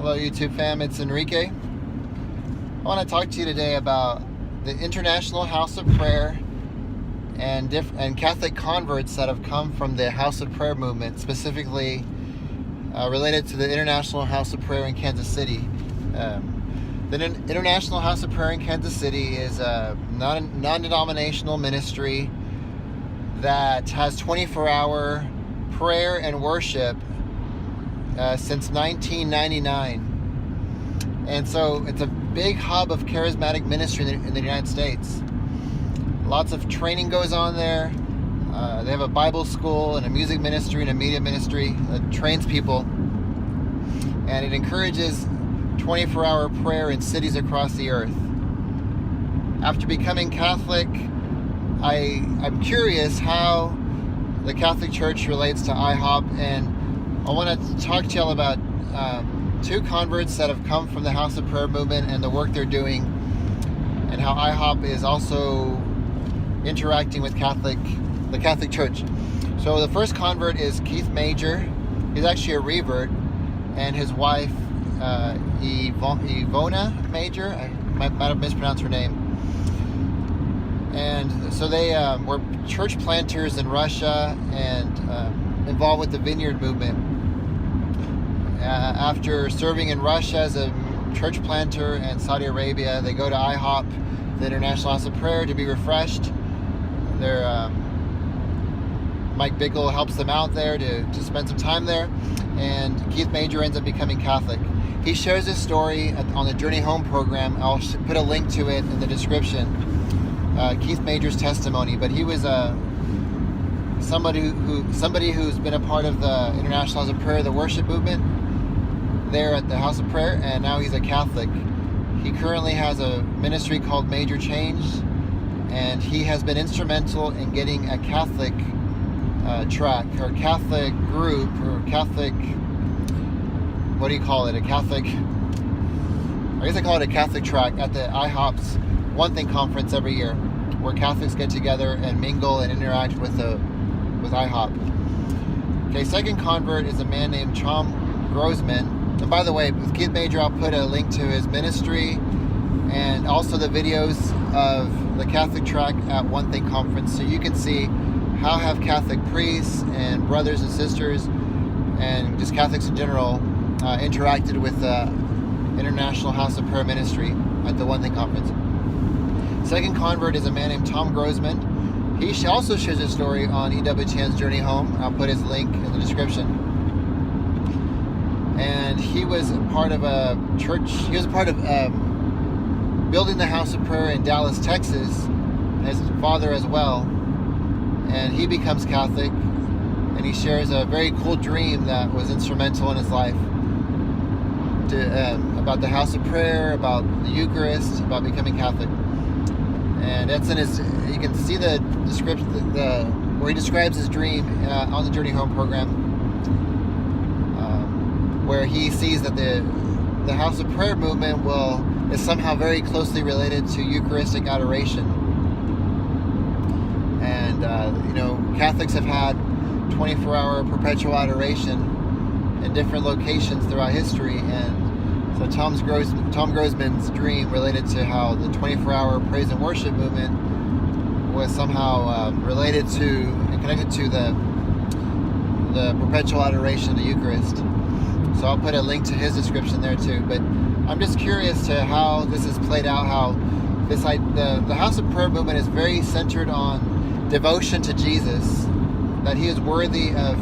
Hello YouTube fam, it's Enrique. I want to talk to you today about the International House of Prayer and Catholic converts that have come from the House of Prayer movement, specifically related to the International House of Prayer in Kansas City. The International House of Prayer in Kansas City is a non-denominational ministry that has 24-hour prayer and worship since 1999. And so it's a big hub of charismatic ministry in the United States. Lots of training goes on there. They have a Bible school and a music ministry and a media ministry that trains people. And it encourages 24-hour prayer in cities across the earth. After becoming Catholic, I'm curious how the Catholic Church relates to IHOP, and I want to talk to y'all about two converts that have come from the House of Prayer movement and the work they're doing, and how IHOP is also interacting with the Catholic Church. So the first convert is Keith Major. He's actually a revert, and his wife Ivona Major. I might have mispronounced her name. And so they were church planters in Russia and involved with the Vineyard movement. After serving in Russia as a church planter and Saudi Arabia, they go to IHOP, the International House of Prayer, to be refreshed. Mike Bickle helps them out there to spend some time there, and Keith Major ends up becoming Catholic. He shares his story on the Journey Home program. I'll put a link to it in the description. Keith Major's testimony, but he was somebody who's been a part of the International House of Prayer, the worship movement there at the House of Prayer, and now he's a Catholic. He currently has a ministry called Major Change, and he has been instrumental in getting a Catholic track or Catholic group or Catholic, what do you call it? I guess I call it a Catholic track at the IHOP's One Thing conference every year, where Catholics get together and mingle and interact with IHOP. Okay, second convert is a man named Tom Grossman. And by the way, with Keith Major, I'll put a link to his ministry and also the videos of the Catholic track at One Thing conference, so you can see how have Catholic priests and brothers and sisters and just Catholics in general interacted with the International House of Prayer ministry at the One Thing conference. Second convert is a man named Tom Grossman. He also shares his story on EWTN's Journey Home. I'll put his link in the description. And he was a part of a church. He was a part of building the House of Prayer in Dallas, Texas. His father as well. And he becomes Catholic. And he shares a very cool dream that was instrumental in his life. About the House of Prayer, about the Eucharist, about becoming Catholic. And that's in his, you can see the description, where he describes his dream on the Journey Home program, where he sees that the House of Prayer movement is somehow very closely related to Eucharistic adoration. And, Catholics have had 24-hour perpetual adoration in different locations throughout history, and so Tom Grossman's dream related to how the 24-hour praise and worship movement was somehow related to and connected to the perpetual adoration of the Eucharist. So I'll put a link to his description there too. But I'm just curious to how this has played out. How the House of Prayer movement is very centered on devotion to Jesus, that He is worthy of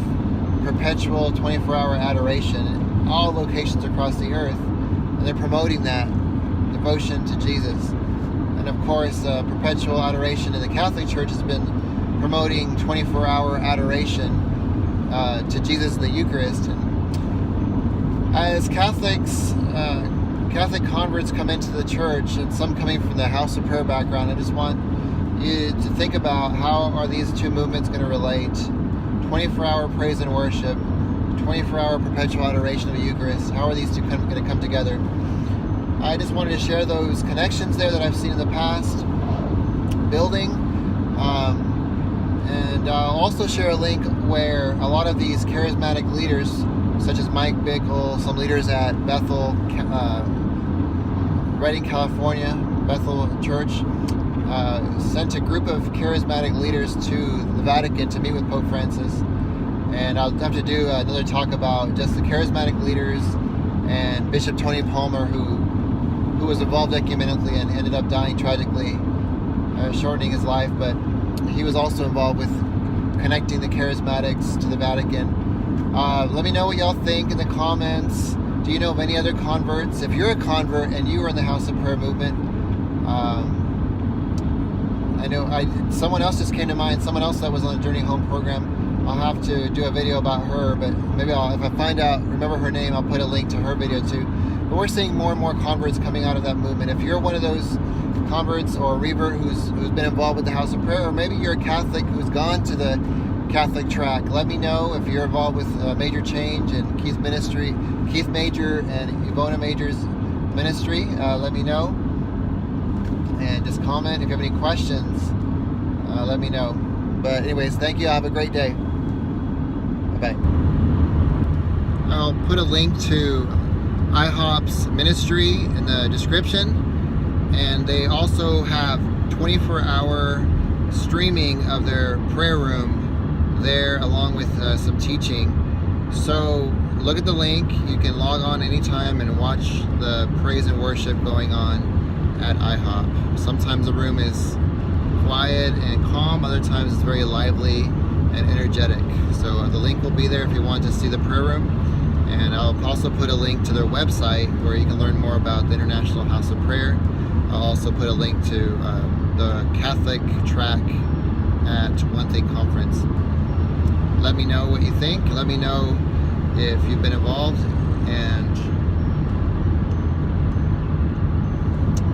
perpetual 24-hour adoration in all locations across the earth. And they're promoting that devotion to Jesus. And of course, perpetual adoration in the Catholic Church has been promoting 24-hour adoration to Jesus in the Eucharist. And as Catholics, Catholic converts come into the church, and some coming from the House of Prayer background, I just want you to think about how are these two movements going to relate. 24-hour praise and worship, 24-hour perpetual adoration of the Eucharist. How are these two going to come together? I just wanted to share those connections there that I've seen in the past building. And I'll also share a link where a lot of these charismatic leaders such as Mike Bickle, some leaders at Bethel, Redding, California, Bethel Church, sent a group of charismatic leaders to the Vatican to meet with Pope Francis. And I'll have to do another talk about just the charismatic leaders and Bishop Tony Palmer, who was involved ecumenically and ended up dying tragically, shortening his life. But he was also involved with connecting the charismatics to the Vatican. Let me know what y'all think in the comments. Do you know of any other converts? If you're a convert and you were in the House of Prayer movement, I know someone else just came to mind, someone else that was on the Journey Home program. I'll have to do a video about her, but maybe if I find out, remember her name, I'll put a link to her video too. But we're seeing more and more converts coming out of that movement. If you're one of those converts or a revert who's been involved with the House of Prayer, or maybe you're a Catholic who's gone to the Catholic track, let me know. If you're involved with Major Change and Keith Major and Ivona Major's ministry, let me know. And just comment. If you have any questions, let me know. But anyways, thank you. Have a great day. Bye-bye. I'll put a link to IHOP's ministry in the description. And they also have 24-hour streaming of their prayer room there, along with some teaching. So look at the link. You can log on anytime and watch the praise and worship going on at IHOP. Sometimes the room is quiet and calm, other times it's very lively and energetic. So the link will be there if you want to see the prayer room. And I'll also put a link to their website where you can learn more about the International House of Prayer. I'll also put a link to the Catholic track at One Thing Conference. Let me know what you think. Let me know if you've been involved. And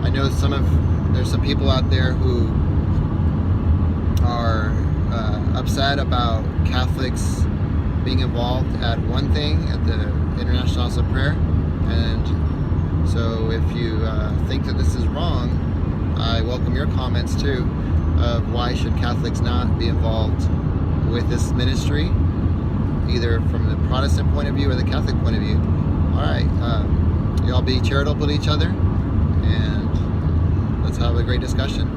I know there's some people out there who are upset about Catholics being involved at One Thing, at the International House of Prayer. And so if you think that this is wrong, I welcome your comments too, of why should Catholics not be involved with this ministry, either from the Protestant point of view or the Catholic point of view. Alright, y'all be charitable to each other, and let's have a great discussion.